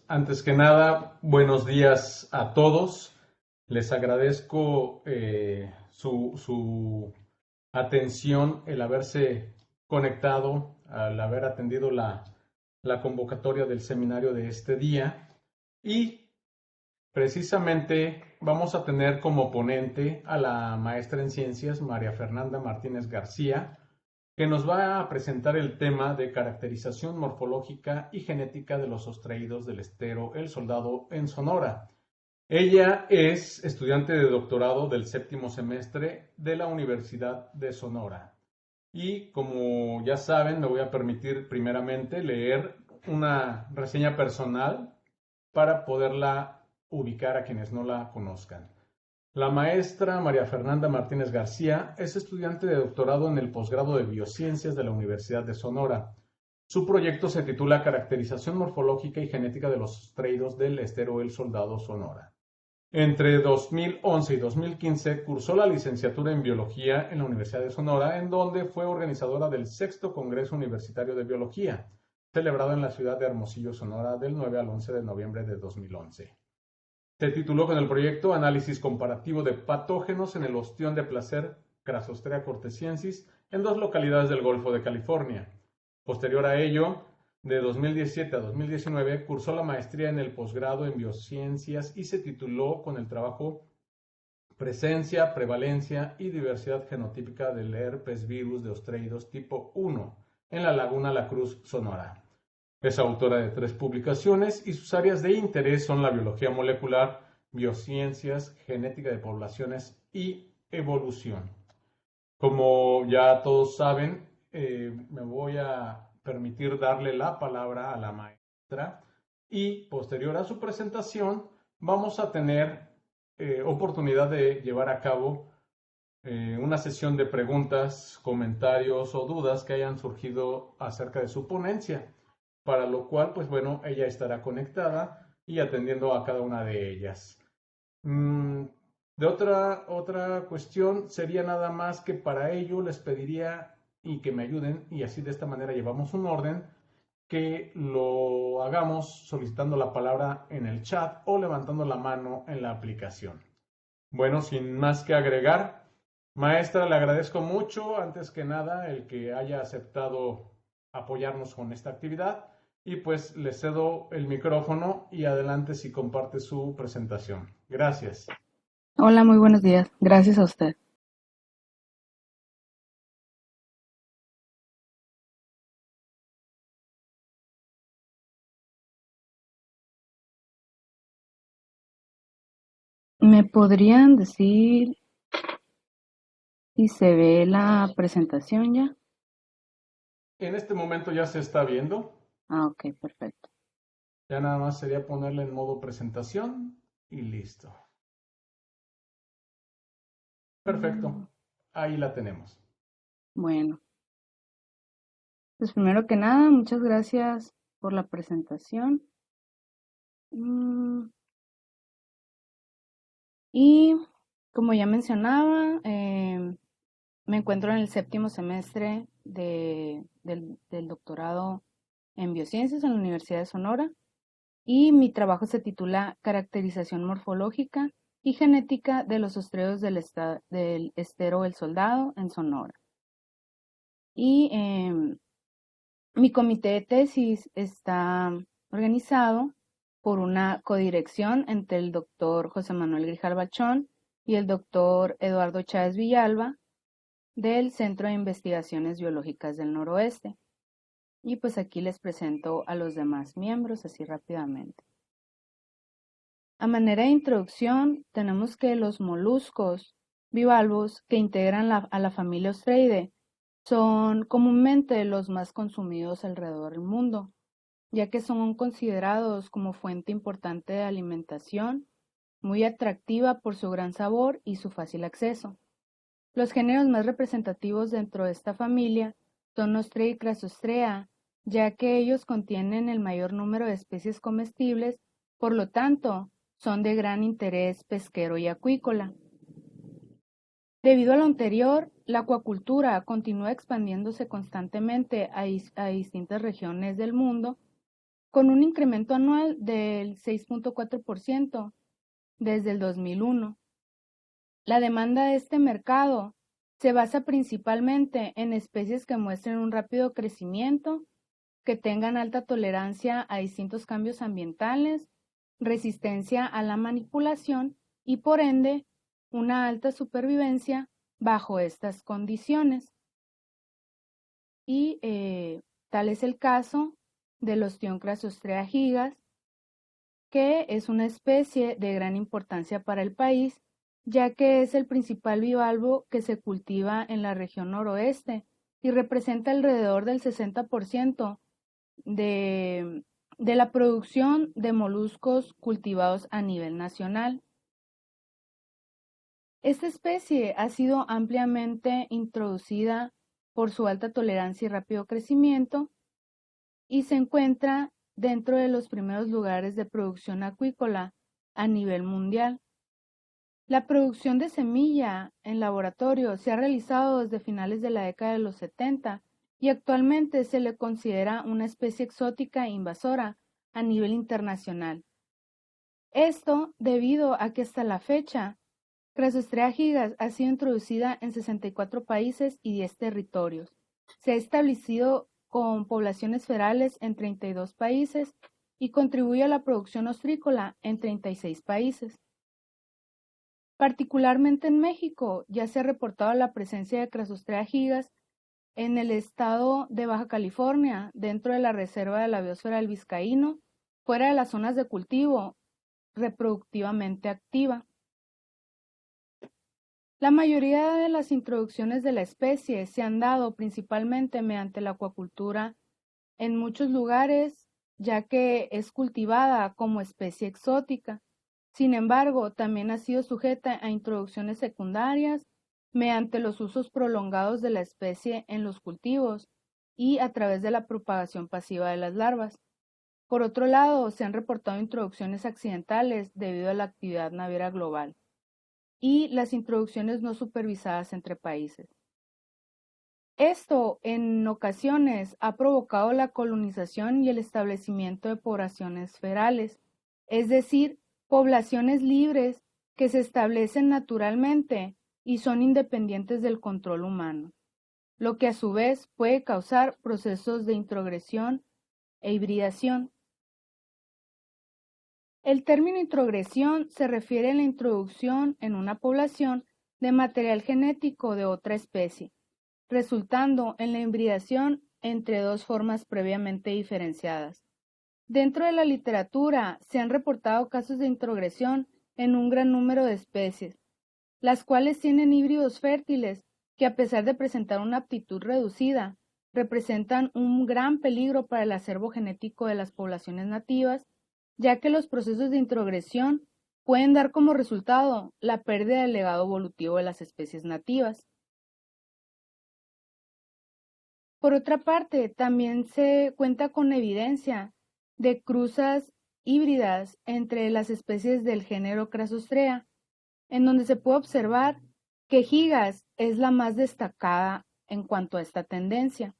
Antes que nada, buenos días a todos. Les agradezco su atención, el haberse conectado, al haber atendido la convocatoria del seminario de este día. Y precisamente vamos a tener como ponente a la maestra en ciencias, María Fernanda Martínez García, que nos va a presentar el tema de caracterización morfológica y genética de los ostreídos del estero El Soldado en Sonora. Ella es estudiante de doctorado del séptimo semestre de la Universidad de Sonora. Y como ya saben, me voy a permitir primeramente leer una reseña personal para poderla ubicar a quienes no la conozcan. La maestra María Fernanda Martínez García es estudiante de doctorado en el posgrado de Biociencias de la Universidad de Sonora. Su proyecto se titula Caracterización morfológica y genética de los ostreídos del estero El Soldado Sonora. Entre 2011 y 2015 cursó la licenciatura en Biología en la Universidad de Sonora, en donde fue organizadora del Sexto Congreso Universitario de Biología, celebrado en la ciudad de Hermosillo, Sonora, del 9 al 11 de noviembre de 2011. Se tituló con el proyecto Análisis comparativo de patógenos en el ostión de placer Crassostrea cortesiensis en dos localidades del Golfo de California. Posterior a ello, de 2017 a 2019, cursó la maestría en el posgrado en Biociencias y se tituló con el trabajo Presencia, prevalencia y diversidad genotípica del herpes virus de ostreídos tipo 1 en la Laguna La Cruz, Sonora. Es autora de 3 publicaciones y sus áreas de interés son la biología molecular, biociencias, genética de poblaciones y evolución. Como ya todos saben, me voy a permitir darle la palabra a la maestra y posterior a su presentación vamos a tener oportunidad de llevar a cabo una sesión de preguntas, comentarios o dudas que hayan surgido acerca de su ponencia, para lo cual, pues bueno, ella estará conectada y atendiendo a cada una de ellas. De otra cuestión sería nada más que para ello les pediría y que me ayuden, y así de esta manera llevamos un orden, que lo hagamos solicitando la palabra en el chat o levantando la mano en la aplicación. Bueno, sin más que agregar, maestra, le agradezco mucho, antes que nada, el que haya aceptado apoyarnos con esta actividad y pues le cedo el micrófono y adelante si comparte su presentación. Gracias. Hola, muy buenos días. Gracias a usted. ¿Me podrían decir si se ve la presentación ya? En este momento ya se está viendo. Ok, perfecto. Ya nada más sería ponerle en modo presentación y listo. Perfecto. Ahí la tenemos. Bueno, pues primero que nada, muchas gracias por la presentación. Y como ya mencionaba, me encuentro en el séptimo semestre del doctorado en biociencias en la Universidad de Sonora. Y mi trabajo se titula Caracterización morfológica y genética de los ostreos del estero El Soldado en Sonora. Y mi comité de tesis está organizado por una codirección entre el doctor José Manuel Grijal Bachón y el doctor Eduardo Chávez Villalba del Centro de Investigaciones Biológicas del Noroeste. Y pues aquí les presento a los demás miembros así rápidamente. A manera de introducción, tenemos que los moluscos bivalvos que integran a la familia Ostreidae son comúnmente los más consumidos alrededor del mundo, ya que son considerados como fuente importante de alimentación, muy atractiva por su gran sabor y su fácil acceso. Los géneros más representativos dentro de esta familia son Ostrea y Crassostrea, ya que ellos contienen el mayor número de especies comestibles, por lo tanto, son de gran interés pesquero y acuícola. Debido a lo anterior, la acuacultura continúa expandiéndose constantemente a distintas regiones del mundo, con un incremento anual del 6.4% desde el 2001. La demanda de este mercado se basa principalmente en especies que muestren un rápido crecimiento, que tengan alta tolerancia a distintos cambios ambientales, resistencia a la manipulación y, por ende, una alta supervivencia bajo estas condiciones. Y tal es el caso del ostión Crassostrea gigas, que es una especie de gran importancia para el país, ya que es el principal bivalvo que se cultiva en la región noroeste y representa alrededor del 60% de la producción de moluscos cultivados a nivel nacional. Esta especie ha sido ampliamente introducida por su alta tolerancia y rápido crecimiento y se encuentra dentro de los primeros lugares de producción acuícola a nivel mundial. La producción de semilla en laboratorio se ha realizado desde finales de la década de los 70 y actualmente se le considera una especie exótica e invasora a nivel internacional. Esto debido a que hasta la fecha, Crassostrea gigas ha sido introducida en 64 países y 10 territorios. Se ha establecido con poblaciones ferales en 32 países y contribuye a la producción ostrícola en 36 países. Particularmente en México, ya se ha reportado la presencia de Crassostrea gigas en el estado de Baja California, dentro de la reserva de la biosfera del Vizcaíno, fuera de las zonas de cultivo reproductivamente activa. La mayoría de las introducciones de la especie se han dado principalmente mediante la acuacultura en muchos lugares, ya que es cultivada como especie exótica. Sin embargo, también ha sido sujeta a introducciones secundarias mediante los usos prolongados de la especie en los cultivos y a través de la propagación pasiva de las larvas. Por otro lado, se han reportado introducciones accidentales debido a la actividad naviera global y las introducciones no supervisadas entre países. Esto en ocasiones ha provocado la colonización y el establecimiento de poblaciones ferales, es decir, poblaciones libres que se establecen naturalmente y son independientes del control humano, lo que a su vez puede causar procesos de introgresión e hibridación. El término introgresión se refiere a la introducción en una población de material genético de otra especie, resultando en la hibridación entre dos formas previamente diferenciadas. Dentro de la literatura se han reportado casos de introgresión en un gran número de especies, las cuales tienen híbridos fértiles que, a pesar de presentar una aptitud reducida, representan un gran peligro para el acervo genético de las poblaciones nativas, ya que los procesos de introgresión pueden dar como resultado la pérdida del legado evolutivo de las especies nativas. Por otra parte, también se cuenta con evidencia de cruzas híbridas entre las especies del género Crassostrea, en donde se puede observar que gigas es la más destacada en cuanto a esta tendencia.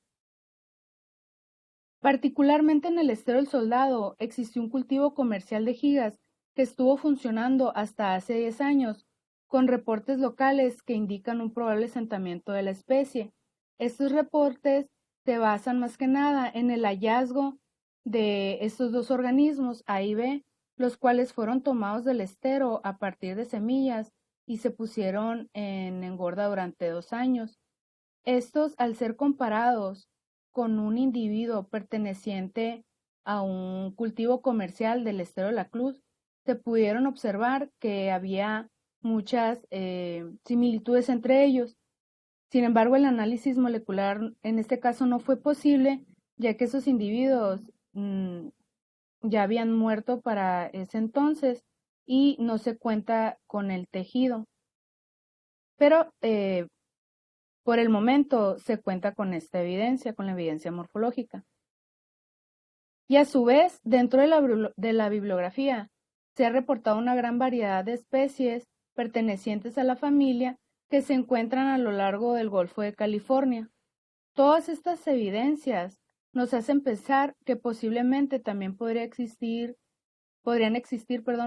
Particularmente en el Estero del Soldado existió un cultivo comercial de gigas que estuvo funcionando hasta hace 10 años, con reportes locales que indican un probable asentamiento de la especie. Estos reportes se basan más que nada en el hallazgo de estos dos organismos, A y B, los cuales fueron tomados del estero a partir de semillas y se pusieron en engorda durante 2 años. Estos, al ser comparados con un individuo perteneciente a un cultivo comercial del estero de la Cruz, se pudieron observar que había muchas similitudes entre ellos. Sin embargo, el análisis molecular en este caso no fue posible, ya que esos individuos ya habían muerto para ese entonces y no se cuenta con el tejido. Pero por el momento se cuenta con esta evidencia, con la evidencia morfológica. Y a su vez, dentro de la bibliografía, se ha reportado una gran variedad de especies pertenecientes a la familia que se encuentran a lo largo del Golfo de California. Todas estas evidencias nos hacen pensar que posiblemente también podrían existir,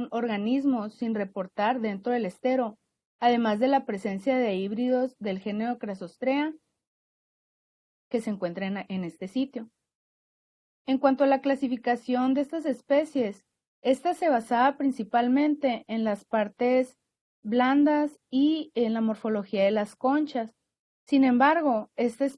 organismos sin reportar dentro del estero, además de la presencia de híbridos del género Crassostrea que se encuentran en este sitio. En cuanto a la clasificación de estas especies, esta se basaba principalmente en las partes blandas y en la morfología de las conchas. Sin embargo, estas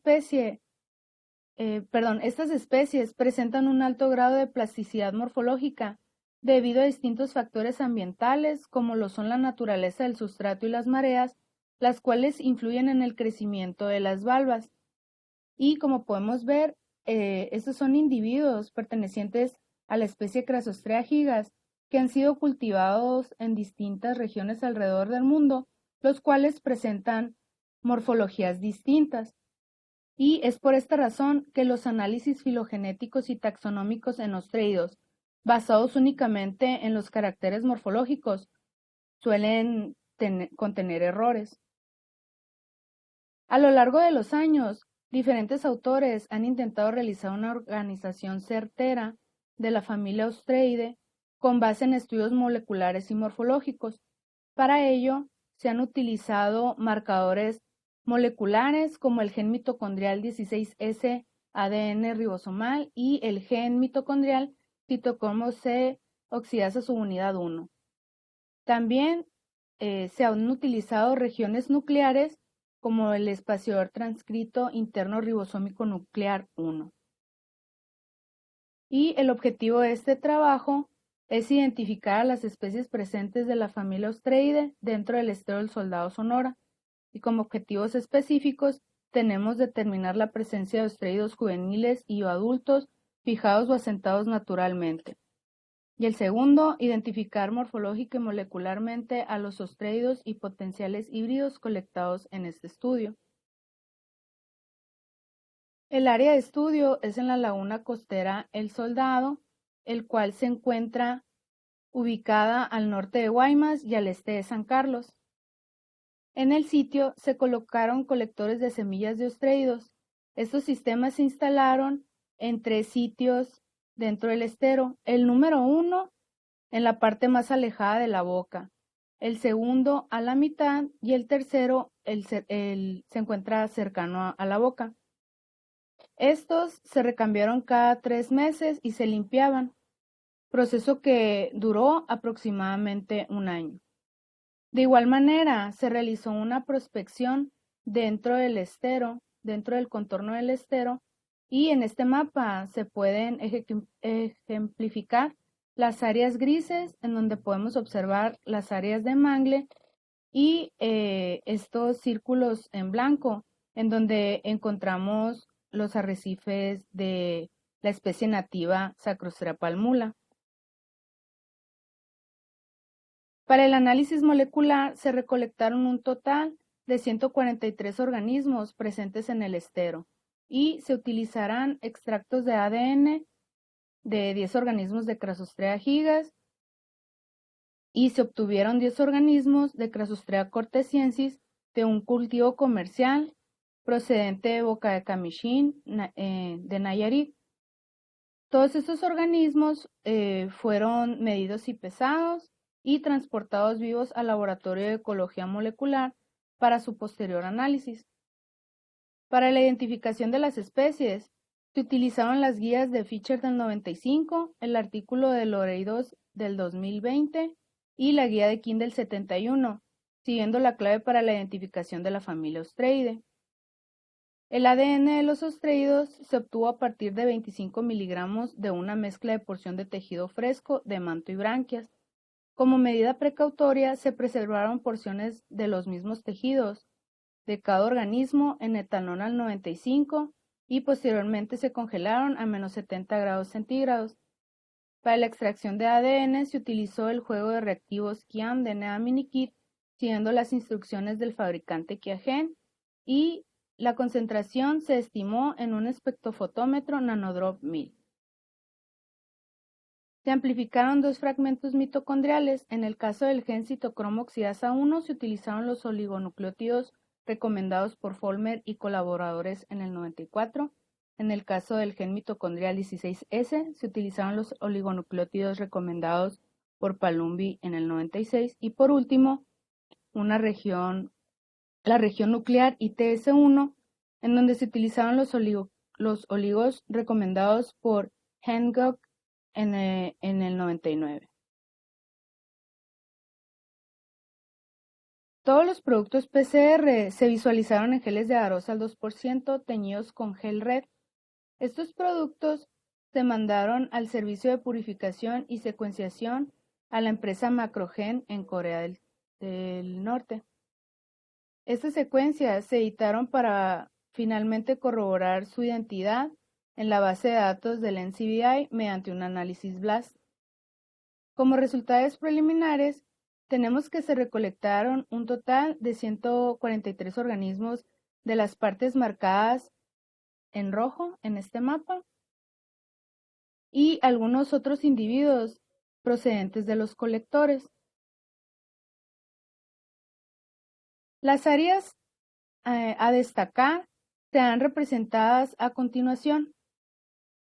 especies presentan un alto grado de plasticidad morfológica debido a distintos factores ambientales, como lo son la naturaleza del sustrato y las mareas, las cuales influyen en el crecimiento de las valvas. Y como podemos ver, estos son individuos pertenecientes a la especie Crassostrea gigas que han sido cultivados en distintas regiones alrededor del mundo, los cuales presentan morfologías distintas. Y es por esta razón que los análisis filogenéticos y taxonómicos en ostreidos, basados únicamente en los caracteres morfológicos, suelen contener errores. A lo largo de los años, diferentes autores han intentado realizar una organización certera de la familia Ostreidae con base en estudios moleculares y morfológicos. Para ello, se han utilizado marcadores moleculares como el gen mitocondrial 16S ADN ribosomal y el gen mitocondrial citocromo C oxidasa subunidad 1. También se han utilizado regiones nucleares como el espaciador transcrito interno ribosómico nuclear 1. Y el objetivo de este trabajo es identificar a las especies presentes de la familia Ostreidae dentro del estero del Soldado Sonora. Y como objetivos específicos tenemos determinar la presencia de ostreidos juveniles y o adultos fijados o asentados naturalmente. Y el segundo, identificar morfológica y molecularmente a los ostreidos y potenciales híbridos colectados en este estudio. El área de estudio es en la laguna costera El Soldado, el cual se encuentra ubicada al norte de Guaymas y al este de San Carlos. En el sitio se colocaron colectores de semillas de ostreidos. Estos sistemas se instalaron en 3 sitios dentro del estero. El número 1 en la parte más alejada de la boca, el segundo a la mitad y el tercero se encuentra cercano a la boca. Estos se recambiaron cada 3 meses y se limpiaban, proceso que duró aproximadamente un año. De igual manera, se realizó una prospección dentro del estero, dentro del contorno del estero, y en este mapa se pueden ejemplificar las áreas grises en donde podemos observar las áreas de mangle y estos círculos en blanco en donde encontramos los arrecifes de la especie nativa Sacrostrea palmula. Para el análisis molecular se recolectaron un total de 143 organismos presentes en el estero y se utilizarán extractos de ADN de 10 organismos de Crassostrea gigas y se obtuvieron 10 organismos de Crassostrea cortesiensis de un cultivo comercial procedente de Boca de Camishín, de Nayarit. Todos estos organismos fueron medidos y pesados y transportados vivos al laboratorio de ecología molecular para su posterior análisis. Para la identificación de las especies, se utilizaron las guías de Fischer del 95, el artículo de Loreidos del 2020 y la guía de King del 71, siguiendo la clave para la identificación de la familia Ostreidae. El ADN de los ostreidos se obtuvo a partir de 25 miligramos de una mezcla de porción de tejido fresco de manto y branquias. Como medida precautoria, se preservaron porciones de los mismos tejidos de cada organismo en etanol al 95 y posteriormente se congelaron a menos 70 grados centígrados. Para la extracción de ADN se utilizó el juego de reactivos Kiam de Neaminikit, siguiendo las instrucciones del fabricante Qiagen, y la concentración se estimó en un espectrofotómetro nanodrop 1000. Se amplificaron 2 fragmentos mitocondriales. En el caso del gen citocromo oxidasa 1 se utilizaron los oligonucleótidos recomendados por Follmer y colaboradores en el 94. En el caso del gen mitocondrial 16S, se utilizaron los oligonucleótidos recomendados por Palumbi en el 96. Y por último, la región nuclear ITS1, en donde se utilizaron los oligos recomendados por Hancock en el 99. Todos los productos PCR se visualizaron en geles de agarose al 2% teñidos con gel red. Estos productos se mandaron al servicio de purificación y secuenciación a la empresa Macrogen en Corea del Norte. Estas secuencias se editaron para finalmente corroborar su identidad en la base de datos del NCBI mediante un análisis BLAST. Como resultados preliminares, tenemos que se recolectaron un total de 143 organismos de las partes marcadas en rojo en este mapa y algunos otros individuos procedentes de los colectores. Las áreas a destacar serán representadas a continuación.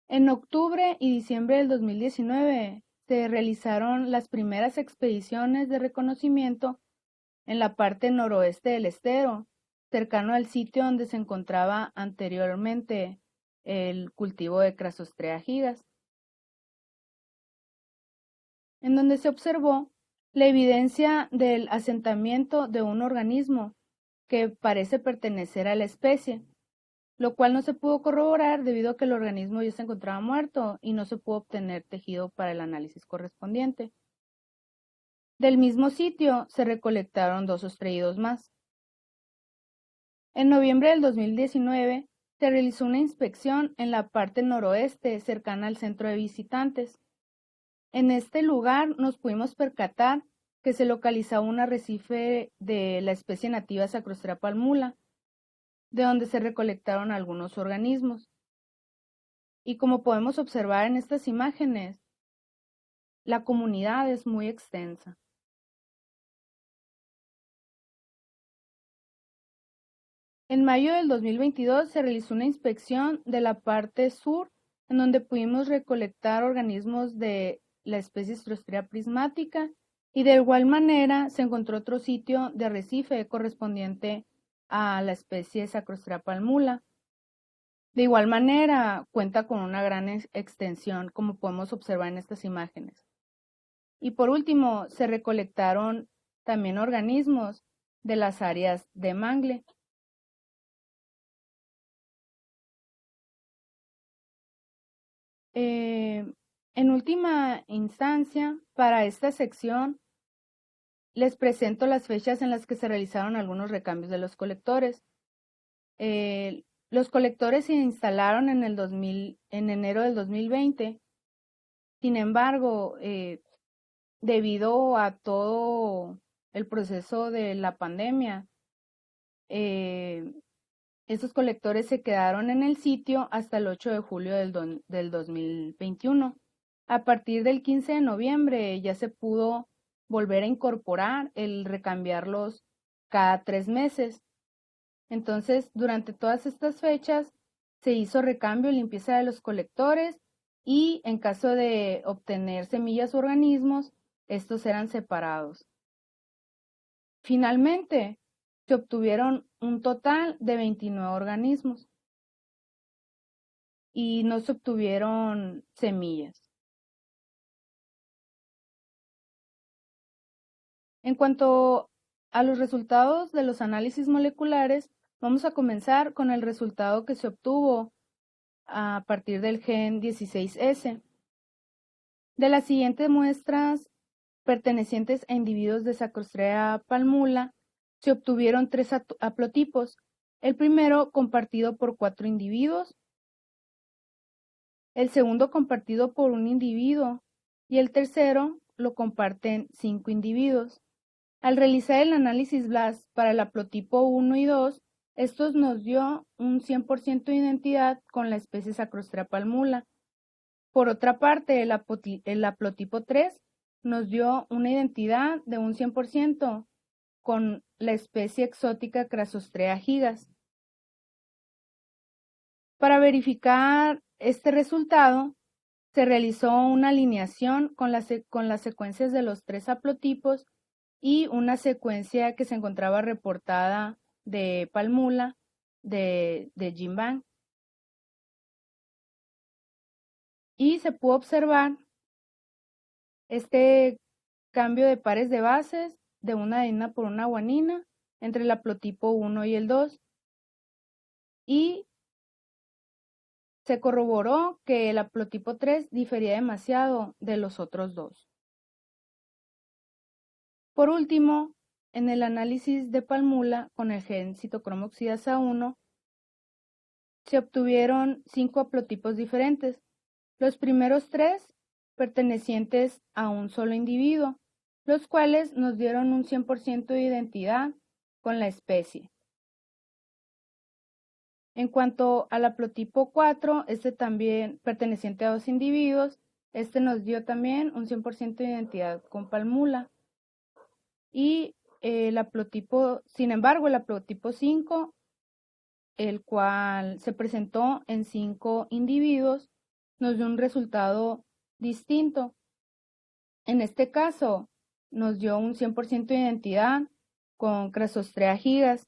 En octubre y diciembre del 2019 se realizaron las primeras expediciones de reconocimiento en la parte noroeste del estero, cercano al sitio donde se encontraba anteriormente el cultivo de Crassostrea gigas, en donde se observó la evidencia del asentamiento de un organismo que parece pertenecer a la especie, lo cual no se pudo corroborar debido a que el organismo ya se encontraba muerto y no se pudo obtener tejido para el análisis correspondiente. Del mismo sitio se recolectaron 2 ostreídos más. En noviembre del 2019 se realizó una inspección en la parte noroeste cercana al centro de visitantes. En este lugar nos pudimos percatar que se localizaba un arrecife de la especie nativa Sacrostrea palmula, de donde se recolectaron algunos organismos. Y como podemos observar en estas imágenes, la comunidad es muy extensa. En mayo del 2022 se realizó una inspección de la parte sur, en donde pudimos recolectar organismos de la especie Sacrostrea prismática, y de igual manera se encontró otro sitio de arrecife correspondiente a la especie Sacrostrea palmula. De igual manera cuenta con una gran extensión, como podemos observar en estas imágenes. Y por último, se recolectaron también organismos de las áreas de mangle. En última instancia, para esta sección, les presento las fechas en las que se realizaron algunos recambios de los colectores. Los colectores se instalaron en enero del 2020. Sin embargo, debido a todo el proceso de la pandemia, estos colectores se quedaron en el sitio hasta el 8 de julio del 2021. A partir del 15 de noviembre ya se pudo volver a incorporar el recambiarlos cada 3 meses. Entonces, durante todas estas fechas se hizo recambio y limpieza de los colectores, y en caso de obtener semillas o organismos, estos eran separados. Finalmente, se obtuvieron un total de 29 organismos y no se obtuvieron semillas. En cuanto a los resultados de los análisis moleculares, vamos a comenzar con el resultado que se obtuvo a partir del gen 16S. De las siguientes muestras pertenecientes a individuos de Sacrostrea palmula, se obtuvieron 3 haplotipos. El primero compartido por 4 individuos, el segundo compartido por un individuo y el tercero lo comparten 5 individuos. Al realizar el análisis BLAST para el haplotipo 1 y 2, estos nos dio un 100% de identidad con la especie Sacrostrea palmula. Por otra parte, el haplotipo 3 nos dio una identidad de un 100% con la especie exótica Crassostrea gigas. Para verificar este resultado, se realizó una alineación con las secuencias de los 3 haplotipos y una secuencia que se encontraba reportada de Palmula de Jinbang. Y se pudo observar este cambio de pares de bases de una adenina por una guanina entre el haplotipo 1 y el 2. Y se corroboró que el haplotipo 3 difería demasiado de los otros dos. Por último, en el análisis de Palmula con el gen citocromo oxidasa 1, se obtuvieron 5 haplotipos diferentes. Los primeros 3 pertenecientes a un solo individuo, los cuales nos dieron un 100% de identidad con la especie. En cuanto al haplotipo 4, este también perteneciente a 2 individuos, este nos dio también un 100% de identidad con Palmula. Y el haplotipo, sin embargo, el haplotipo 5, el cual se presentó en 5 individuos, nos dio un resultado distinto. En este caso, nos dio un 100% de identidad con Crassostrea gigas.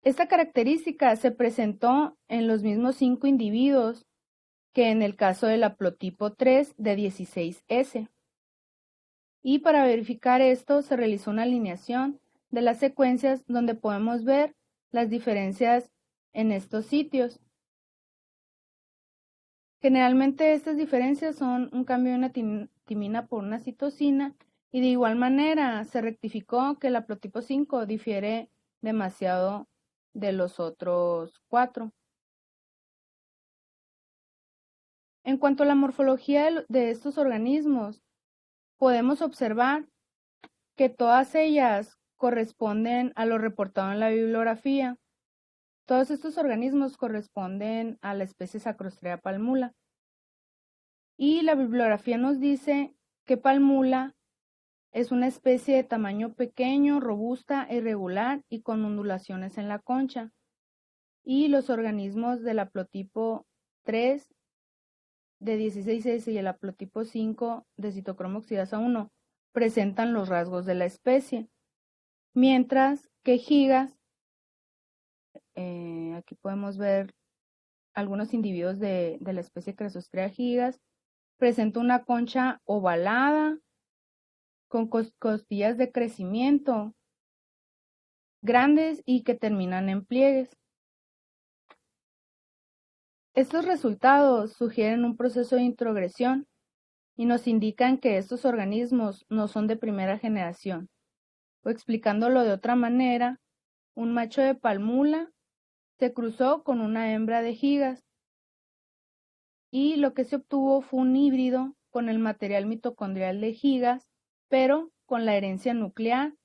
Esta característica se presentó en los mismos 5 individuos que en el caso del haplotipo 3 de 16S. Y para verificar esto se realizó una alineación de las secuencias donde podemos ver las diferencias en estos sitios. Generalmente estas diferencias son un cambio de una timina por una citosina y de igual manera se rectificó que el haplotipo 5 difiere demasiado de los otros 4. En cuanto a la morfología de estos organismos, podemos observar que todas ellas corresponden a lo reportado en la bibliografía. Todos estos organismos corresponden a la especie Sacrostrea palmula. Y la bibliografía nos dice que Palmula es una especie de tamaño pequeño, robusta, irregular y con ondulaciones en la concha. Y los organismos del haplotipo 3 de 16S y el haplotipo 5 de citocromo oxidasa 1 presentan los rasgos de la especie. Mientras que gigas, aquí podemos ver algunos individuos de la especie Crassostrea gigas, presenta una concha ovalada con costillas de crecimiento grandes y que terminan en pliegues. Estos resultados sugieren un proceso de introgresión y nos indican que estos organismos no son de primera generación. O explicándolo de otra manera, un macho de Palmula se cruzó con una hembra de gigas y lo que se obtuvo fue un híbrido con el material mitocondrial de gigas, pero con la herencia nuclear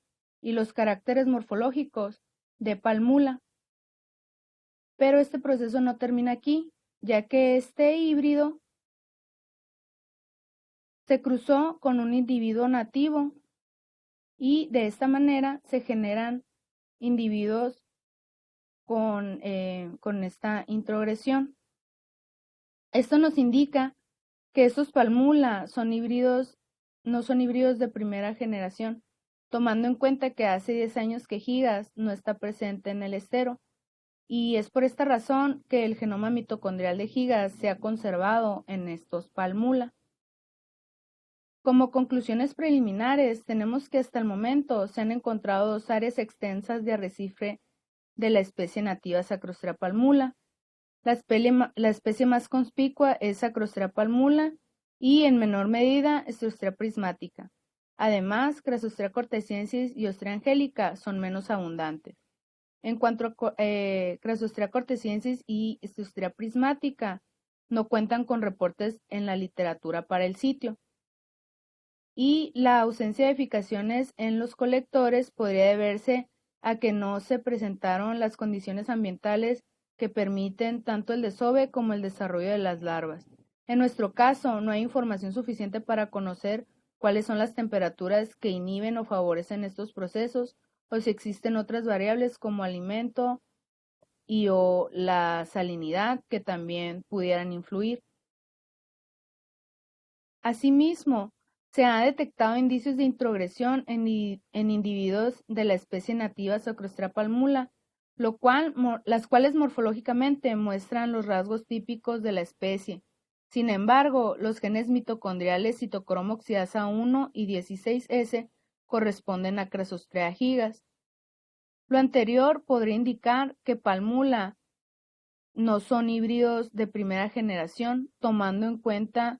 y los caracteres morfológicos de Palmula. Pero este proceso no termina aquí, ya que este híbrido se cruzó con un individuo nativo y de esta manera se generan individuos con esta introgresión. Esto nos indica que estos Palmula son híbridos, no son híbridos de primera generación, tomando en cuenta que hace 10 años que gigas no está presente en el estero. Y es por esta razón que el genoma mitocondrial de gigas se ha conservado en estos Palmula. Como conclusiones preliminares, tenemos que hasta el momento se han encontrado 2 áreas extensas de arrecife de la especie nativa Sacrostrea palmula. La especie más conspicua es Sacrostrea palmula y en menor medida Staurostrea prismática. Además, Crassostrea cortesiensis y Ostrea angelica son menos abundantes. En cuanto a Crassostrea cortesiensis y Staurostrea prismática, no cuentan con reportes en la literatura para el sitio. Y la ausencia de eficaciones en los colectores podría deberse a que no se presentaron las condiciones ambientales que permiten tanto el desove como el desarrollo de las larvas. En nuestro caso, no hay información suficiente para conocer cuáles son las temperaturas que inhiben o favorecen estos procesos o si existen otras variables como alimento y o la salinidad que también pudieran influir. Asimismo, se han detectado indicios de introgresión en individuos de la especie nativa Socrostrea palmula, las cuales morfológicamente muestran los rasgos típicos de la especie. Sin embargo, los genes mitocondriales citocromo oxidasa 1 y 16S corresponden a Cresostrea gigas. Lo anterior podría indicar que palmula no son híbridos de primera generación, tomando en cuenta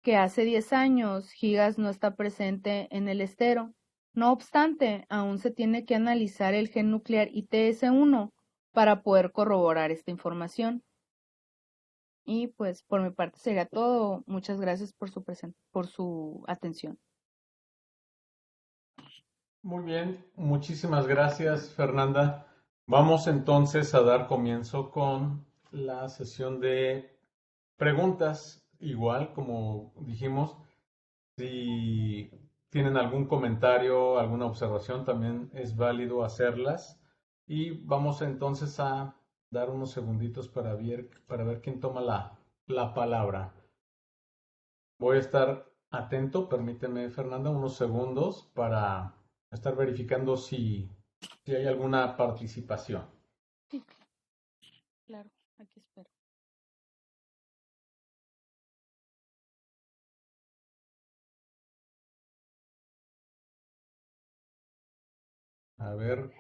que hace 10 años Gigas no está presente en el estero. No obstante, aún se tiene que analizar el gen nuclear ITS1 para poder corroborar esta información. Y pues por mi parte sería todo. Muchas gracias por su atención. Muy bien, muchísimas gracias, Fernanda. Vamos entonces a dar comienzo con la sesión de preguntas. Igual, como dijimos, si tienen algún comentario, alguna observación, también es válido hacerlas. Y vamos entonces a dar unos segunditos para ver quién toma la palabra. Voy a estar atento, permíteme, Fernanda, unos segundos para estar verificando si hay alguna participación. Sí, claro, aquí espero. A ver,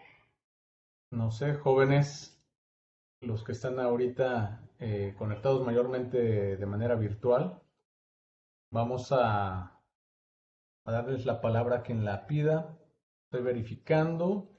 no sé, jóvenes, los que están ahorita conectados mayormente de manera virtual, vamos a darles la palabra a quien la pida. Estoy verificando.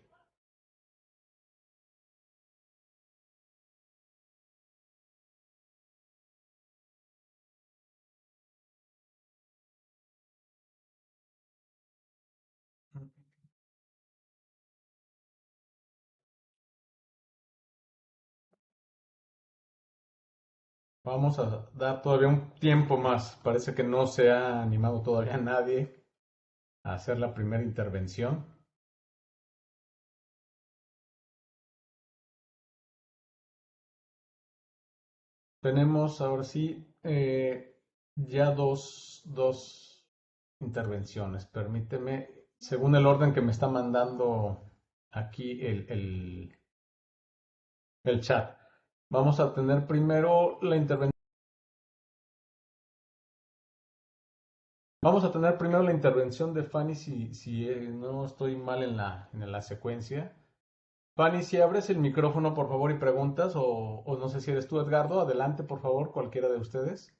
Vamos a dar todavía un tiempo más. Parece que no se ha animado todavía nadie a hacer la primera intervención. Tenemos ahora sí ya dos intervenciones. Permíteme, según el orden que me está mandando aquí el chat. Vamos a tener primero la intervención. Vamos a tener primero la intervención de Fanny, si no estoy mal en la secuencia. Fanny, si abres el micrófono, por favor, y preguntas, o no sé si eres tú, Edgardo, adelante, por favor, cualquiera de ustedes.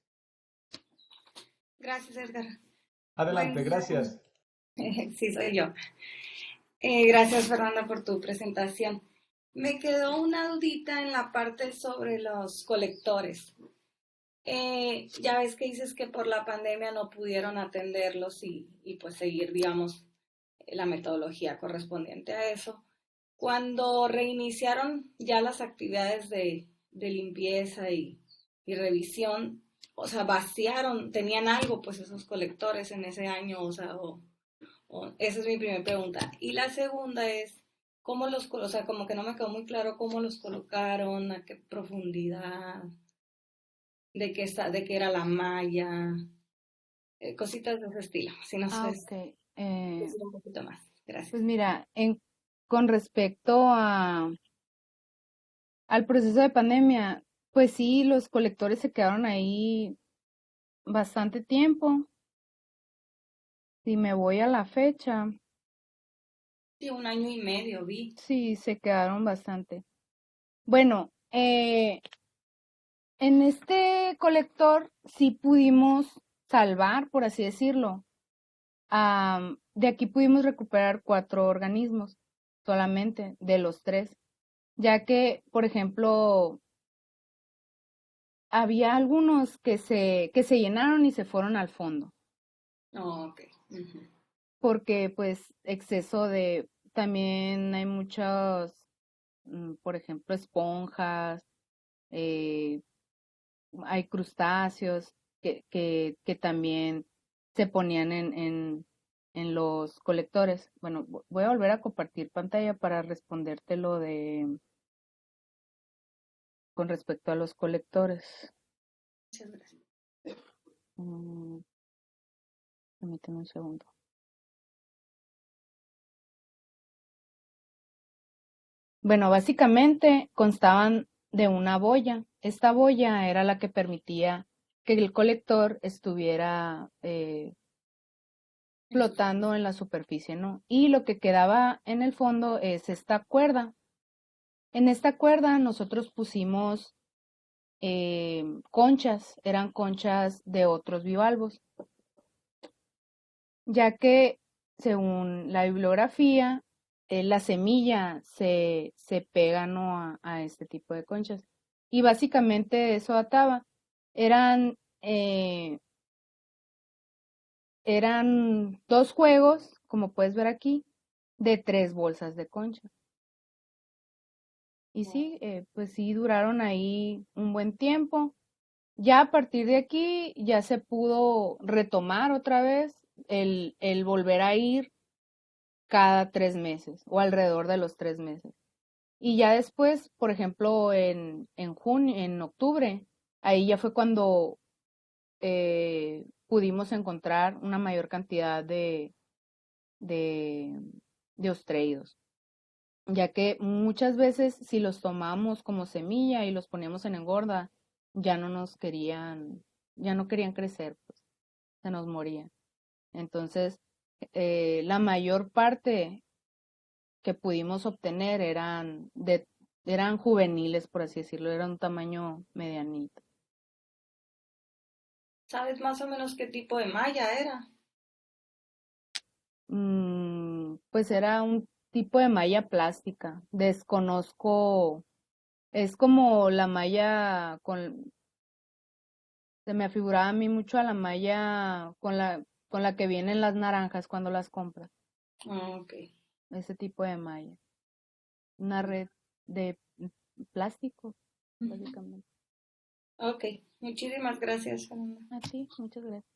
Gracias, Edgar. Adelante, Bueno, gracias. sí, soy yo. Gracias, Fernanda, por tu presentación. Me quedó una dudita en la parte sobre los colectores. Ya ves que dices que por la pandemia no pudieron atenderlos y pues seguir, digamos, la metodología correspondiente a eso. Cuando reiniciaron ya las actividades de limpieza y revisión, o sea, vaciaron, tenían algo, pues esos colectores en ese año, o sea, esa es mi primera pregunta. Y la segunda es, ¿cómo o sea, como que no me quedó muy claro cómo los colocaron, a qué profundidad, de qué era la malla, cositas de ese estilo. Si nos puedes Ok. decir un poquito más. Gracias. Pues mira, con respecto al proceso de pandemia, pues sí, los colectores se quedaron ahí bastante tiempo. Si me voy a la fecha, Sí, 1 año y medio vi. sí, se quedaron bastante. Bueno, en este colector sí pudimos salvar, por así decirlo. De aquí pudimos recuperar 4 organismos solamente de los 3, ya que, por ejemplo, había algunos que se llenaron y se fueron al fondo, Oh, ok. Ujú. porque pues también hay muchos, por ejemplo, esponjas, eh, hay crustáceos que también se ponían en los colectores. Bueno, voy a volver a compartir pantalla para responderte lo de con respecto a los colectores. Muchas gracias. Permíteme un segundo. Bueno, básicamente constaban de una boya. Esta boya era la que permitía que el colector estuviera flotando en la superficie, ¿no? Y lo que quedaba en el fondo es esta cuerda. En esta cuerda nosotros pusimos conchas, eran conchas de otros bivalvos, ya que según la bibliografía, la semilla se pega, ¿no? a este tipo de conchas. Y básicamente eso ataba. Eran, eran 2 juegos, como puedes ver aquí, de 3 bolsas de concha. Y sí, pues sí duraron ahí un buen tiempo. Ya a partir de aquí ya se pudo retomar otra vez el volver a ir cada 3 meses o alrededor de los 3 meses. Y ya después, por ejemplo, en junio, en octubre, ahí ya fue cuando pudimos encontrar una mayor cantidad de, de ostreídos, ya que muchas veces si los tomamos como semilla y los poníamos en engorda, ya no nos querían, ya no querían crecer, pues, se nos morían. Entonces, la mayor parte que pudimos obtener eran juveniles, por así decirlo, era un tamaño medianito. ¿Sabes más o menos qué tipo de malla era? Pues era un tipo de malla plástica. Desconozco, es como la malla se me afiguraba a mí mucho a la malla con la que vienen las naranjas cuando las compras. Ok. Ese tipo de malla. Una red de plástico, básicamente. Ok, muchísimas gracias, Fernanda. A ti, muchas gracias.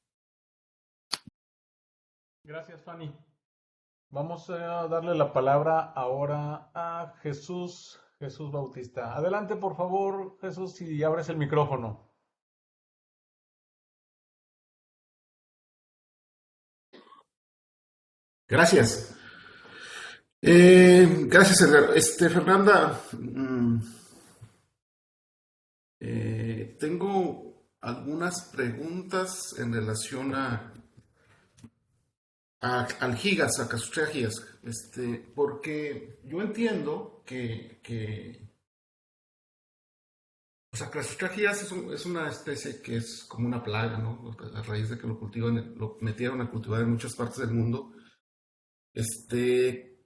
Gracias, Fanny. Vamos a darle la palabra ahora a Jesús Bautista. Adelante, por favor, Jesús, si abres el micrófono. Gracias. Gracias, Edgar. Fernanda, tengo algunas preguntas en relación algigas, a Casustrea-gigas, porque yo entiendo o sea, Casustrea-gigas es una especie que es como una plaga, ¿no? A raíz de que lo metieron a cultivar en muchas partes del mundo.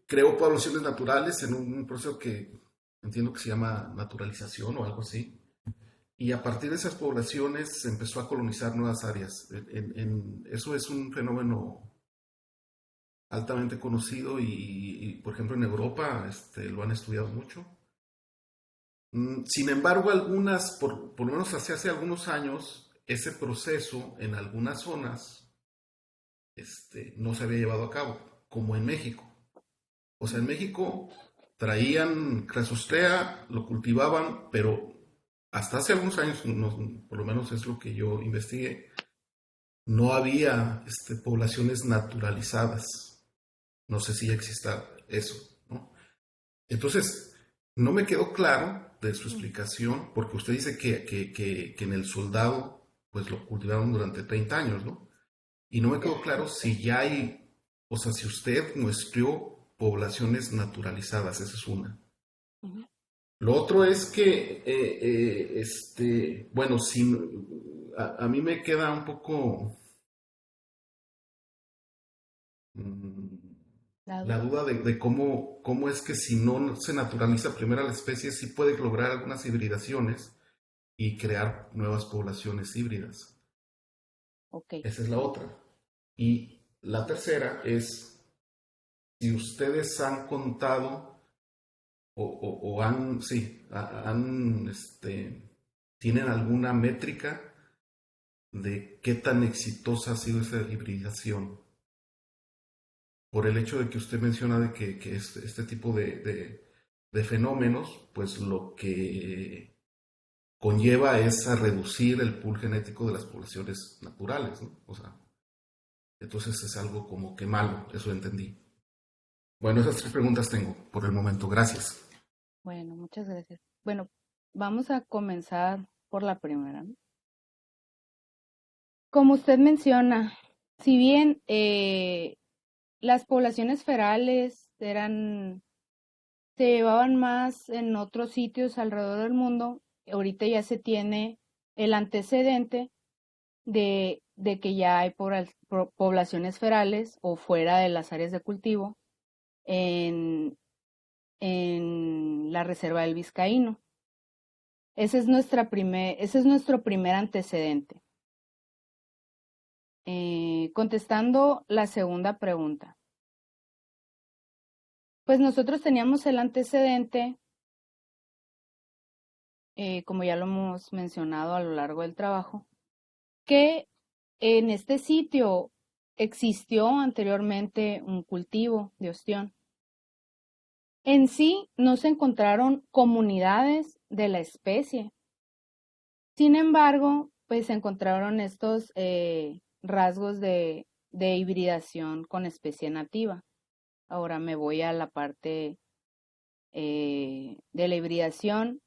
Creó poblaciones naturales en un proceso que entiendo que se llama naturalización o algo así. Y a partir de esas poblaciones se empezó a colonizar nuevas áreas. Eso es un fenómeno altamente conocido y, por ejemplo, en Europa lo han estudiado mucho. Sin embargo, por lo menos hace algunos años, ese proceso en algunas zonas no se había llevado a cabo, como en México. O sea, en México traían Chrysostea, lo cultivaban, pero hasta hace algunos años, por lo menos es lo que yo investigué, no había poblaciones naturalizadas. No sé si ya exista eso, ¿no? Entonces, no me quedó claro de su explicación, porque usted dice que en el Soldado, pues lo cultivaron durante 30 años, ¿no? Y no me quedó claro si ya hay, o sea, si usted muestreó poblaciones naturalizadas, esa es una. Lo otro es que, bueno, a mí me queda un poco la duda de cómo es que si no se naturaliza primero la especie, sí puede lograr algunas hibridaciones y crear nuevas poblaciones híbridas. Okay. Esa es la otra. Y la tercera es si ustedes han contado o tienen alguna métrica de qué tan exitosa ha sido esa hibridación. por el hecho de que usted menciona de que este tipo de fenómenos, pues lo que conlleva es a reducir el pool genético de las poblaciones naturales, ¿no? O sea, entonces es algo como que malo, eso entendí. Bueno, esas tres preguntas tengo por el momento. Gracias. Bueno, muchas gracias. Bueno, vamos a comenzar por la primera, ¿no? Como usted menciona, si bien las poblaciones ferales se llevaban más en otros sitios alrededor del mundo, ahorita ya se tiene el antecedente de que ya hay poblaciones ferales o fuera de las áreas de cultivo en la reserva del Vizcaíno. Ese es nuestro primer antecedente. Contestando la segunda pregunta. Pues nosotros teníamos el antecedente, como ya lo hemos mencionado a lo largo del trabajo, que en este sitio existió anteriormente un cultivo de ostión. En sí no se encontraron comunidades de la especie. Sin embargo, pues se encontraron estos rasgos de hibridación con especie nativa. Ahora me voy a la parte de la hibridación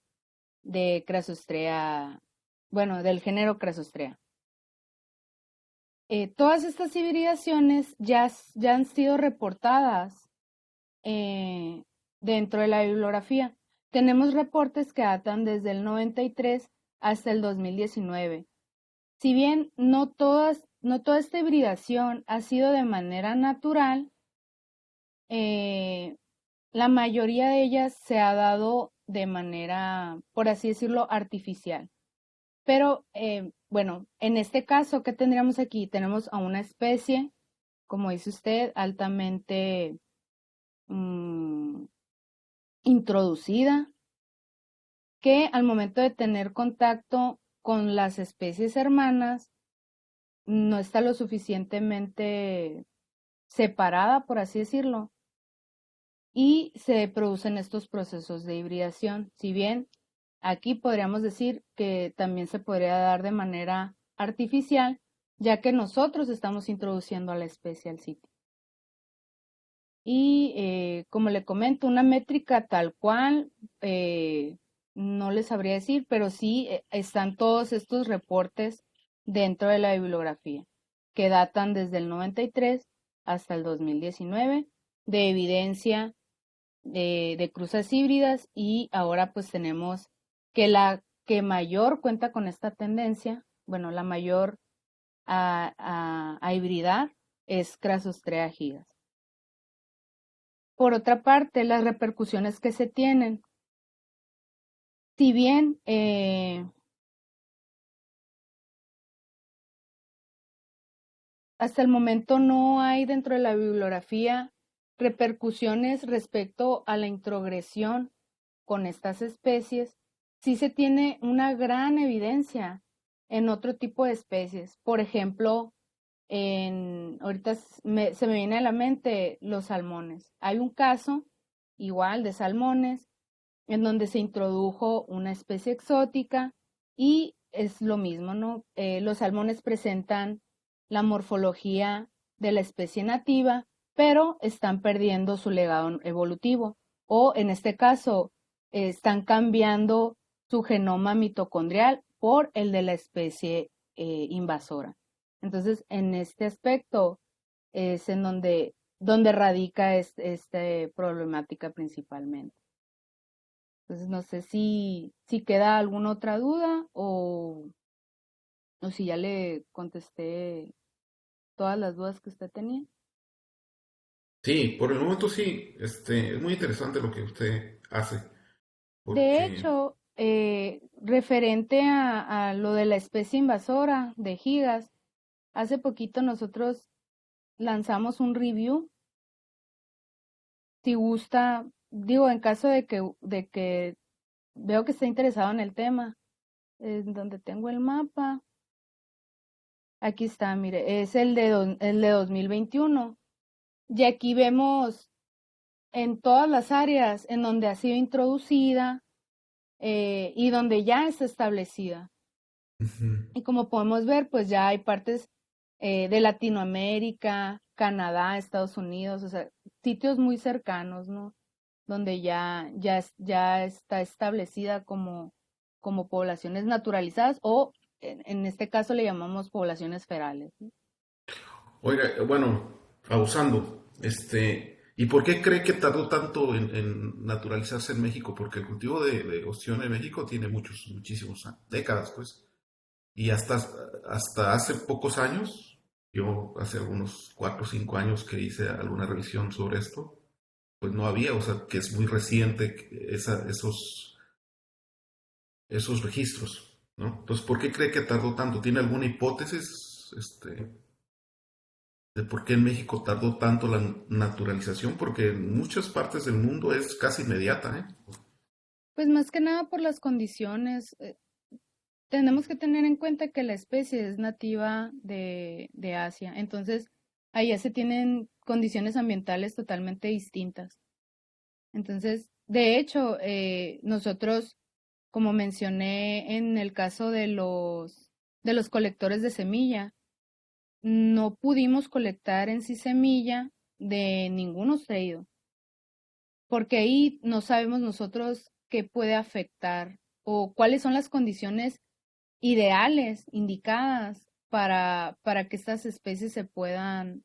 de Crassostrea, bueno, del género Crassostrea. Todas estas hibridaciones ya han sido reportadas dentro de la bibliografía. Tenemos reportes que datan desde el 93 hasta el 2019. Si bien no toda esta hibridación ha sido de manera natural, la mayoría de ellas se ha dado de manera, por así decirlo, artificial. Pero, bueno, en este caso, ¿qué tendríamos aquí? Tenemos a una especie, como dice usted, altamente introducida, que al momento de tener contacto con las especies hermanas, no está lo suficientemente separada, por así decirlo, y se producen estos procesos de hibridación. Si bien aquí podríamos decir que también se podría dar de manera artificial, ya que nosotros estamos introduciendo a la especie al sitio. Y como le comento, una métrica tal cual, no les sabría decir, pero sí están todos estos reportes dentro de la bibliografía, que datan desde el 93 hasta el 2019, de evidencia de cruzas híbridas, y ahora pues tenemos que la que mayor cuenta con esta tendencia, bueno, la mayor a hibridar es Crassostrea gigas. Por otra parte, las repercusiones que se tienen. Si bien hasta el momento no hay dentro de la bibliografía repercusiones respecto a la introgresión con estas especies, sí se tiene una gran evidencia en otro tipo de especies. Por ejemplo, ahorita se me viene a la mente los salmones. Hay un caso igual de salmones en donde se introdujo una especie exótica y es lo mismo, ¿no? Los salmones presentan la morfología de la especie nativa, pero están perdiendo su legado evolutivo, o en este caso, están cambiando su genoma mitocondrial por el de la especie invasora. Entonces, en este aspecto es en donde radica esta problemática principalmente. Entonces, no sé si queda alguna otra duda o si ya le contesté todas las dudas que usted tenía. Sí, por el momento sí. Es muy interesante lo que usted hace, De porque hecho, referente a lo de la especie invasora de gigas, hace poquito nosotros lanzamos un review. Si gusta, digo, en caso de que veo que está interesado en el tema, donde tengo el mapa, aquí está, mire, es el de 2021. Y aquí vemos en todas las áreas en donde ha sido introducida y donde ya está establecida. Ujú. Y como podemos ver, pues ya hay partes de Latinoamérica, Canadá, Estados Unidos, o sea, sitios muy cercanos, ¿no? Donde ya está establecida como poblaciones naturalizadas o en este caso le llamamos poblaciones ferales, ¿no? Oiga, bueno, abusando, ¿y por qué cree que tardó tanto en naturalizarse en México? Porque el cultivo de ostión en México tiene muchísimos décadas, pues. Y hasta hace pocos años, yo hace algunos 4 o 5 años que hice alguna revisión sobre esto, pues no había, o sea, que es muy reciente esos registros, ¿no? Entonces, ¿por qué cree que tardó tanto? ¿Tiene alguna hipótesis, de por qué en México tardó tanto la naturalización? Porque en muchas partes del mundo es casi inmediata, ¿eh? Pues más que nada por las condiciones. Tenemos que tener en cuenta que la especie es nativa de Asia, entonces allá se tienen condiciones ambientales totalmente distintas. Entonces, de hecho, nosotros, como mencioné en el caso de los colectores de semilla, no pudimos colectar en sí semilla de ningún ostreído, porque ahí no sabemos nosotros qué puede afectar o cuáles son las condiciones ideales, indicadas para que estas especies se puedan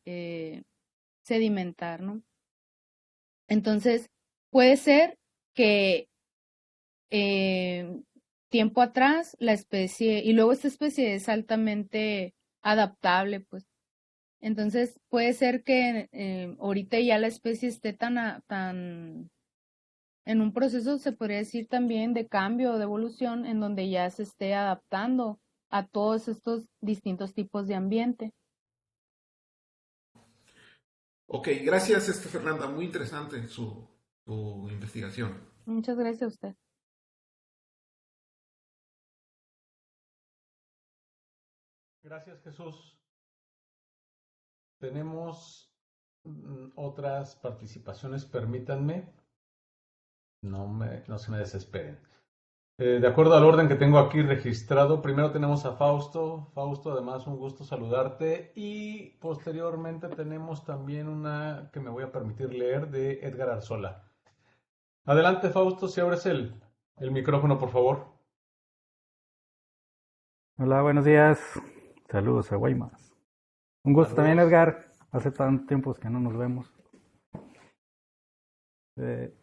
sedimentar, ¿no? Entonces, puede ser que eh, tiempo atrás la especie, y luego esta especie es altamente adaptable, pues. Entonces, puede ser que ahorita ya la especie esté tan en un proceso, se podría decir también, de cambio o de evolución, en donde ya se esté adaptando a todos estos distintos tipos de ambiente. Ok, gracias, Fernanda. Muy interesante su investigación. Muchas gracias a usted. Gracias, Jesús. Tenemos otras participaciones, permítanme. No se me desesperen. De acuerdo al orden que tengo aquí registrado, primero tenemos a Fausto. Fausto, además, un gusto saludarte. Y posteriormente tenemos también una que me voy a permitir leer de Edgar Arzola. Adelante, Fausto, si abres el micrófono, por favor. Hola, buenos días. Saludos a Guaymas. Un gusto también, Saludos. Edgar. Hace tantos tiempos que no nos vemos. Eh,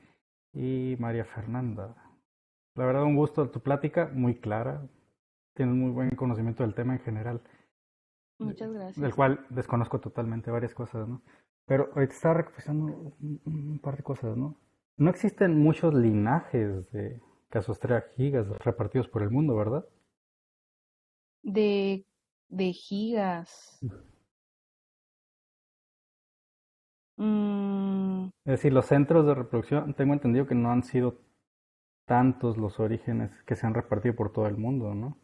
y María Fernanda. La verdad, un gusto tu plática, muy clara. Tienes muy buen conocimiento del tema en general, Muchas del gracias. cual desconozco totalmente varias cosas, ¿no? Pero ahorita estaba reflexionando un par de cosas, ¿no? No existen muchos linajes de Casostrea gigas repartidos por el mundo, ¿verdad? De, de gigas. Mm, Es decir, los centros de reproducción, tengo entendido que no han sido tantos los orígenes que se han repartido por todo el mundo, ¿no?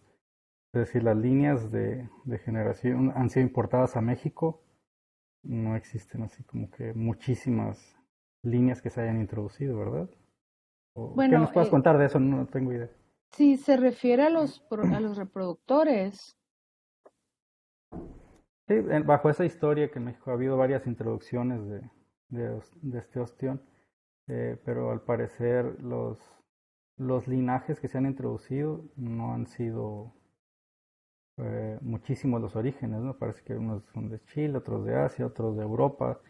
Es decir, las líneas de generación han sido importadas a México, no existen así como que muchísimas líneas que se hayan introducido, ¿verdad? ¿O qué bueno, nos puedas contar de eso? No tengo idea. si se refiere a a los reproductores, Sí, bajo esa historia que en México ha habido varias introducciones de este ostión, pero al parecer los linajes que se han introducido no han sido muchísimos los orígenes, ¿no? Parece que unos son de Chile, otros de Asia, otros de Europa,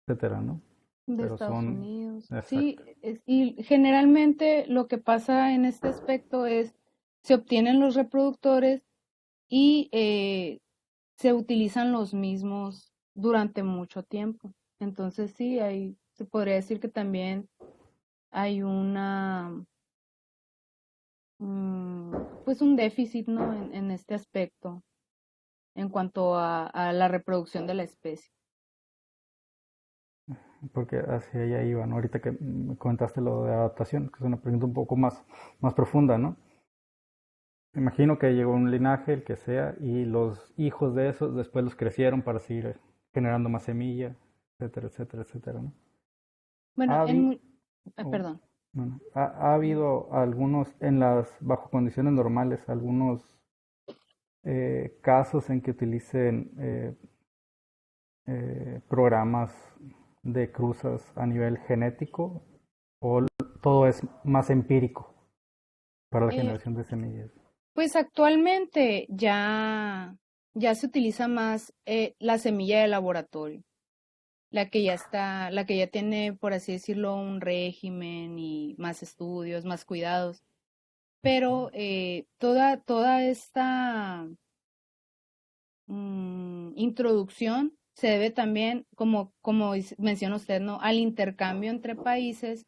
etcétera, ¿no? de Pero Estados son, Unidos. Sí, exacto. y generalmente lo que pasa en este aspecto es, se obtienen los reproductores y se utilizan los mismos durante mucho tiempo. Entonces sí, se podría decir que también hay pues un déficit, ¿no? En este aspecto, en cuanto a la reproducción de la especie. Porque hacia allá iba, ¿no? Ahorita que me comentaste lo de adaptación, que es una pregunta un poco más profunda, ¿no? Me imagino que llegó un linaje, el que sea, y los hijos de esos después los crecieron para seguir generando más semilla, etcétera, etcétera, etcétera, ¿no? Bueno, Ha, habi- oh, perdón. bueno, ha habido algunos, bajo condiciones normales, algunos casos en que utilicen programas de cruzas a nivel genético, o todo es más empírico para la Eh, generación de semillas. Pues actualmente ya se utiliza más la semilla de laboratorio, la que ya tiene, por así decirlo, un régimen y más estudios, más cuidados. Pero toda esta introducción se debe también, como menciona usted, ¿no? Al intercambio entre países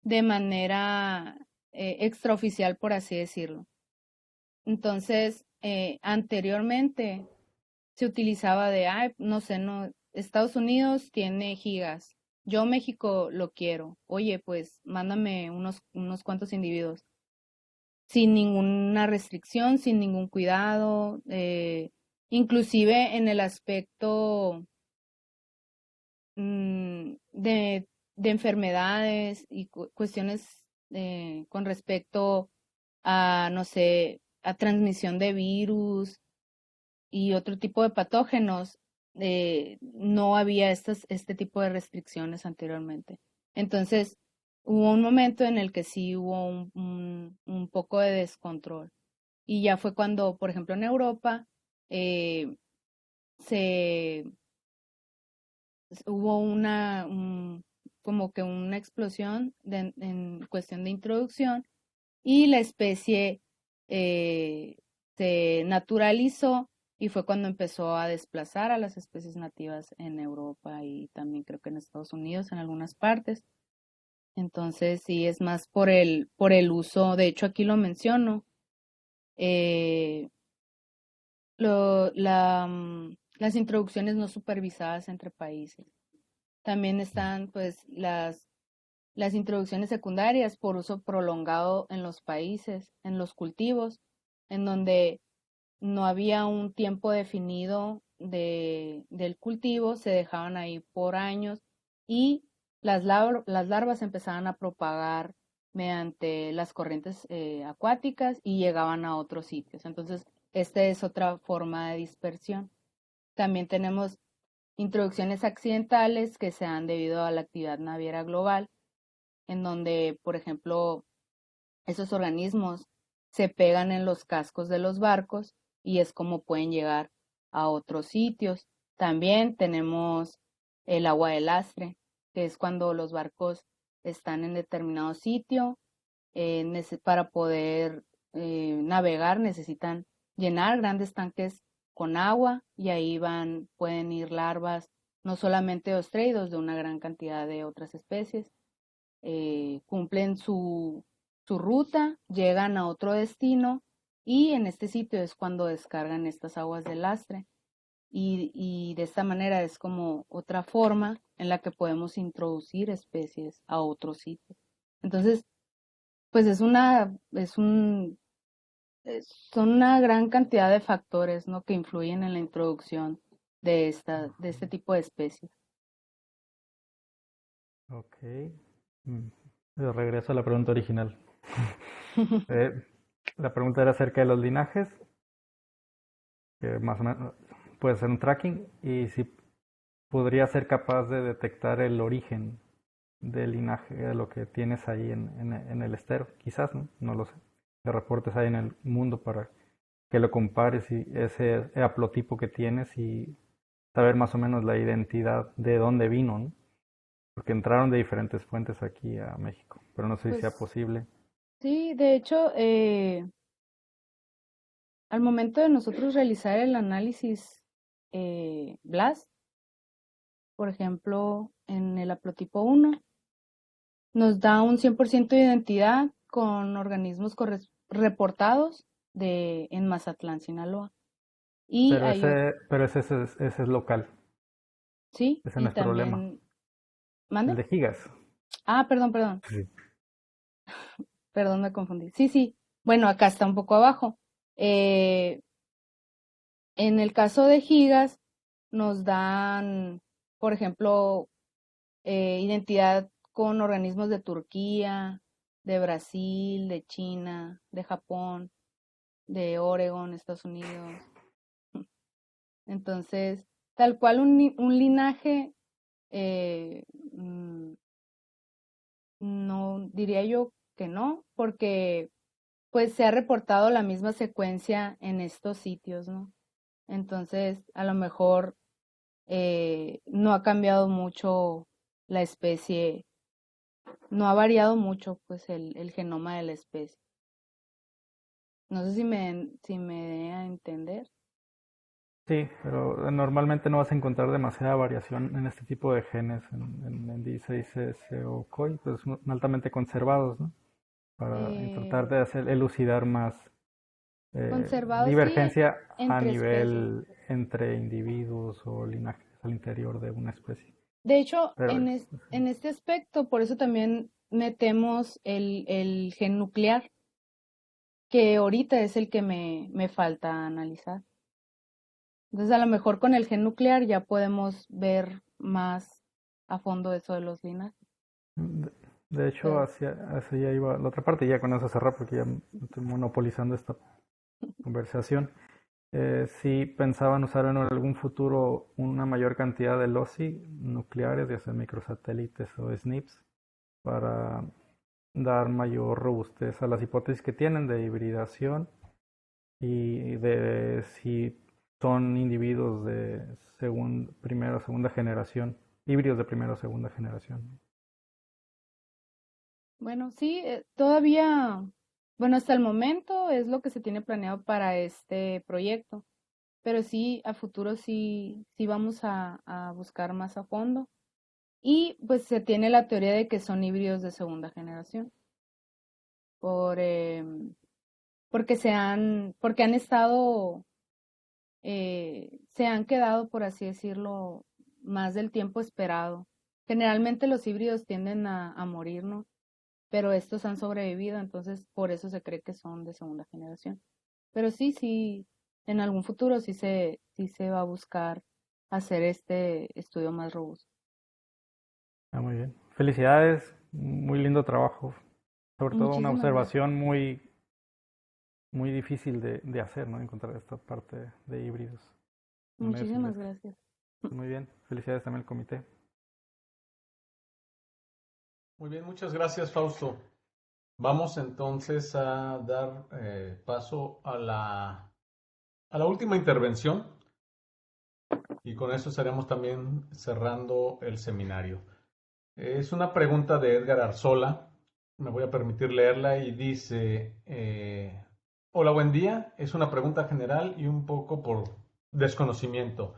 de manera extraoficial, por así decirlo. Entonces, anteriormente se utilizaba no sé, no, Estados Unidos tiene gigas, yo México lo quiero, oye, pues mándame unos cuantos individuos, sin ninguna restricción, sin ningún cuidado, inclusive en el aspecto de enfermedades y cuestiones con respecto a, no sé, a transmisión de virus y otro tipo de patógenos, no había este tipo de restricciones anteriormente. Entonces, hubo un momento en el que sí hubo un poco de descontrol. Y ya fue cuando, por ejemplo, en Europa, eh, se hubo como que una explosión en cuestión de introducción y la especie eh, se naturalizó y fue cuando empezó a desplazar a las especies nativas en Europa y también creo que en Estados Unidos en algunas partes. Entonces sí es más por el uso, de hecho aquí lo menciono, eh, las introducciones no supervisadas entre países. También están pues las introducciones secundarias por uso prolongado en los países, en los cultivos, en donde no había un tiempo definido del cultivo, se dejaban ahí por años y las larvas empezaban a propagar mediante las corrientes acuáticas y llegaban a otros sitios. Entonces, esta es otra forma de dispersión. También tenemos introducciones accidentales que se dan debido a la actividad naviera global, en donde, por ejemplo, esos organismos se pegan en los cascos de los barcos y es como pueden llegar a otros sitios. También tenemos el agua de lastre, que es cuando los barcos están en determinado sitio, para poder navegar necesitan llenar grandes tanques con agua y ahí pueden ir larvas, no solamente de ostreidos, de una gran cantidad de otras especies. Cumplen su ruta, llegan a otro destino y en este sitio es cuando descargan estas aguas de lastre. Y de esta manera es como otra forma en la que podemos introducir especies a otro sitio. Entonces, pues son una gran cantidad de factores, ¿no? Que influyen en la introducción de este tipo de especies. Ok. Mm. Regreso a la pregunta original. Eh, la pregunta era acerca de los linajes, que más o menos puede ser un tracking, y si podría ser capaz de detectar el origen del linaje de lo que tienes ahí en el estero. Quizás, ¿no? No lo sé. De reportes hay en el mundo para que lo compares y ese haplotipo que tienes y saber más o menos la identidad de dónde vino, ¿no? Porque entraron de diferentes fuentes aquí a México, pero no sé si sea Pues posible. sí, de hecho, al momento de nosotros realizar el análisis BLAST, por ejemplo, en el haplotipo 1, nos da un 100% de identidad con organismos reportados en Mazatlán, Sinaloa. Y Pero ese es local, sí, ese no y es problema. también, El ¿mande? de gigas. Ah, perdón, Sí. me confundí. Sí, sí, bueno, acá está un poco abajo. Eh, en el caso de gigas, nos dan, por ejemplo, identidad con organismos de Turquía, de Brasil, de China, de Japón, de Oregon, Estados Unidos. Entonces, tal cual un linaje, no diría yo que no, porque pues se ha reportado la misma secuencia en estos sitios, ¿no? Entonces, a lo mejor no ha cambiado mucho la especie, no ha variado mucho pues el genoma de la especie. No sé si me dé a entender. Sí, pero normalmente no vas a encontrar demasiada variación en este tipo de genes en 16S o COI, pues son altamente conservados, ¿no? Para tratar de hacer elucidar más Conservado sí divergencia a entre especies. nivel entre individuos o linajes al interior de una especie. De hecho, Pero en este aspecto, por eso también metemos el gen nuclear, que ahorita es el que me falta analizar. Entonces, a lo mejor con el gen nuclear ya podemos ver más a fondo eso de los linajes. de, de hecho, Pero, hacia allá iba la otra parte, y ya con eso cerrar porque ya estoy monopolizando esta conversación. Si pensaban usar en algún futuro una mayor cantidad de LOCI nucleares, ya sea microsatélites o SNPs, para dar mayor robustez a las hipótesis que tienen de hibridación y de si son individuos de primera o segunda generación, híbridos de primera o segunda generación. bueno, sí, todavía, bueno, hasta el momento es lo que se tiene planeado para este proyecto, pero sí, a futuro sí vamos a buscar más a fondo. Y pues se tiene la teoría de que son híbridos de segunda generación, por, porque porque han estado, se han quedado, por así decirlo, más del tiempo esperado. Generalmente los híbridos tienden a morir, ¿no? Pero estos han sobrevivido, entonces por eso se cree que son de segunda generación. Pero sí, en algún futuro sí se va a buscar hacer este estudio más robusto. Muy bien. Felicidades, muy lindo trabajo. Sobre todo una Muchísimas gracias. observación muy difícil de hacer, ¿no? Encontrar esta parte de híbridos en medio Muchísimas silvestre. gracias. Muy bien, felicidades también al comité. Muy bien, muchas gracias, Fausto. Vamos entonces a dar paso a la última intervención y con eso estaremos también cerrando el seminario. Es una pregunta de Edgar Arzola. Me voy a permitir leerla y dice, hola, buen día. Es una pregunta general y un poco por desconocimiento.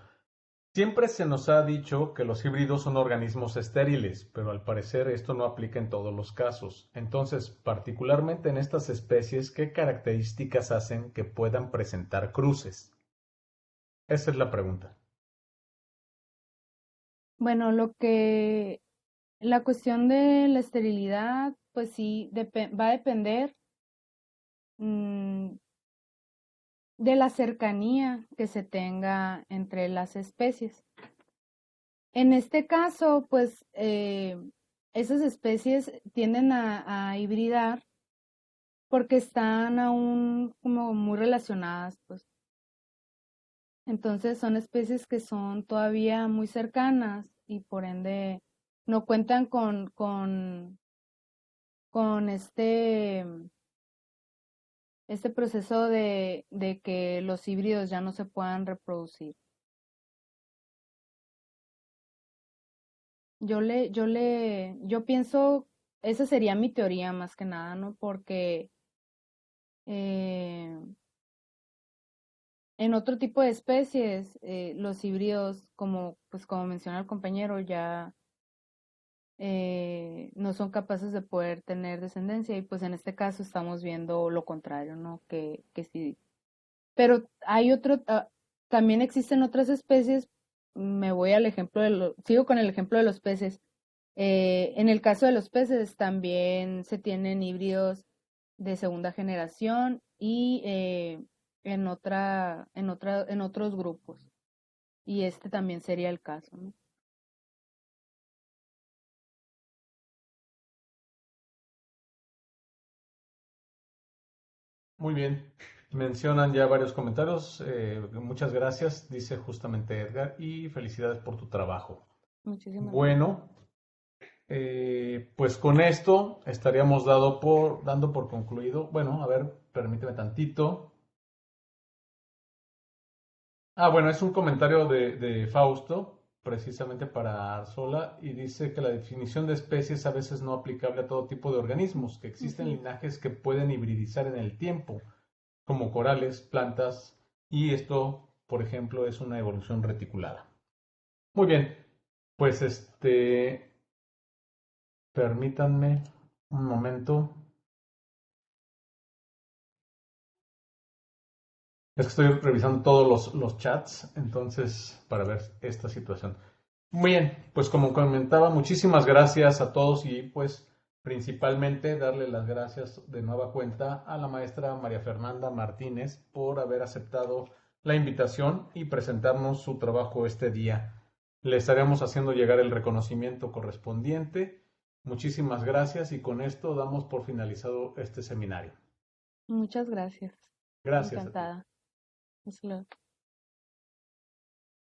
Siempre se nos ha dicho que los híbridos son organismos estériles, pero al parecer esto no aplica en todos los casos. Entonces, particularmente en estas especies, ¿qué características hacen que puedan presentar cruces? Esa es la pregunta. Bueno, la cuestión de la esterilidad, pues sí, va a depender mm, de la cercanía que se tenga entre las especies. En este caso, pues esas especies tienden a hibridar porque están aún como muy relacionadas, pues. Entonces son especies que son todavía muy cercanas y por ende no cuentan con este proceso de que los híbridos ya no se puedan reproducir. Yo pienso, esa sería mi teoría más que nada, ¿no? Porque eh, en otro tipo de especies, los híbridos, pues como menciona el compañero, ya no son capaces de poder tener descendencia y pues en este caso estamos viendo lo contrario, ¿no? Que sí. Pero también existen otras especies, me voy al ejemplo sigo con el ejemplo de los peces. En el caso de los peces también se tienen híbridos de segunda generación y en otros grupos. Y este también sería el caso, ¿no? Muy bien. Mencionan ya varios comentarios. Muchas gracias, dice justamente Edgar, y felicidades por tu trabajo. Muchísimas gracias. Bueno, pues con esto estaríamos dando por concluido. Bueno, a ver, permíteme tantito. Bueno, es un comentario de Fausto, precisamente para Arzola, y dice que la definición de especies a veces no aplicable a todo tipo de organismos, que existen Ujú. linajes que pueden hibridizar en el tiempo, como corales, plantas, y esto, por ejemplo, es una evolución reticulada. Muy bien, pues permítanme un momento. Es que estoy revisando todos los chats, entonces, para ver esta situación. Muy bien, pues como comentaba, muchísimas gracias a todos y pues principalmente darle las gracias de nueva cuenta a la maestra María Fernanda Martínez por haber aceptado la invitación y presentarnos su trabajo este día. Le estaremos haciendo llegar el reconocimiento correspondiente. Muchísimas gracias y con esto damos por finalizado este seminario. Muchas gracias. Gracias a ti. Encantada. Hasta luego.